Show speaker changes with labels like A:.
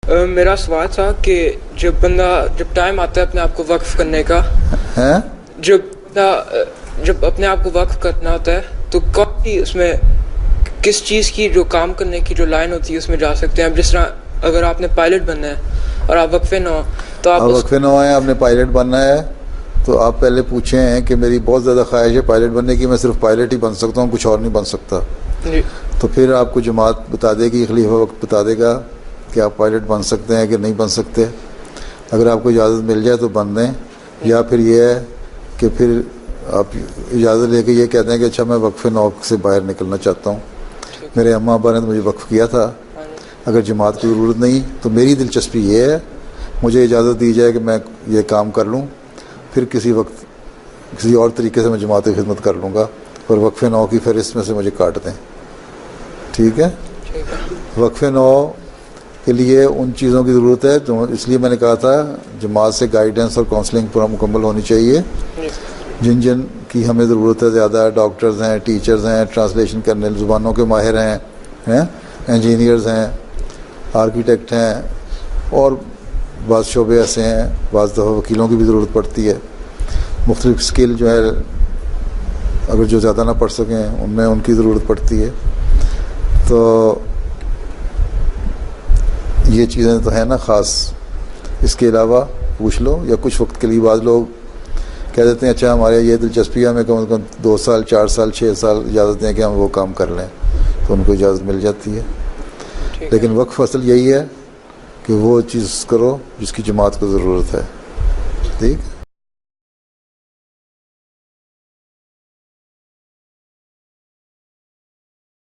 A: میرا سوال تھا کہ جب ٹائم آتا ہے اپنے آپ کو وقف کرنے کا، جب اپنے آپ کو وقف کرنا ہوتا ہے تو اس میں کس چیز کی جو کام کرنے کی جو لائن ہوتی ہے اس میں جا سکتے ہیں؟ جس طرح اگر آپ نے پائلٹ بننا ہے اور آپ وقفے نہ ہو تو آپ
B: وقفے نہ ہوئے، آپ نے پائلٹ بننا ہے تو آپ پہلے پوچھیں ہیں کہ میری بہت زیادہ خواہش ہے پائلٹ بننے کی، میں صرف پائلٹ ہی بن سکتا ہوں، کچھ اور نہیں بن سکتا.
A: جی.
B: تو پھر آپ کو جماعت بتا دے گی، خلیفہ وقت بتا دے گا کہ آپ پائلٹ بن سکتے ہیں کہ نہیں بن سکتے. اگر آپ کو اجازت مل جائے تو بن دیں، یا پھر یہ ہے کہ پھر آپ اجازت لے کے یہ کہتے ہیں کہ اچھا میں وقف نوق سے باہر نکلنا چاہتا ہوں. میرے اماں ابا نے تو مجھے وقف کیا تھا، اگر جماعت کی ضرورت نہیں تو میری دلچسپی یہ ہے مجھے اجازت دی جائے کہ میں یہ کام کر لوں، پھر کسی وقت کسی اور طریقے سے میں جماعت کی خدمت کر لوں گا، اور وقف نو کی فہرست میں سے مجھے کاٹ دیں. ٹھیک ہے. وقف نو کے لیے ان چیزوں کی ضرورت ہے جو اس لیے میں نے کہا تھا جماعت سے گائیڈنس اور کاؤنسلنگ پورا مکمل ہونی چاہیے. جن کی ہمیں ضرورت ہے زیادہ، ڈاکٹرز ہیں، ٹیچرز ہیں، ٹرانسلیشن کرنے زبانوں کے ماہر ہیں، انجینئرز ہیں، آرکیٹیکٹ ہیں، اور بعض شعبے ایسے ہیں، بعض دفعہ وکیلوں کی بھی ضرورت پڑتی ہے. مختلف اسکل جو ہے اگر جو زیادہ نہ پڑھ سکیں ان میں ان کی ضرورت پڑتی ہے. تو یہ چیزیں تو ہیں نا خاص. اس کے علاوہ پوچھ لو، یا کچھ وقت کے لیے بعض لوگ کہہ دیتے ہیں اچھا ہمارے یہ دلچسپی ہے، ہمیں کم از کم 2 سال 4 سال 6 سال اجازت دیں کہ ہم وہ کام کر لیں، تو ان کو اجازت مل جاتی ہے. لیکن وقف اصل یہی ہے کہ وہ چیز کرو جس کی جماعت کو ضرورت ہے. ٹھیک.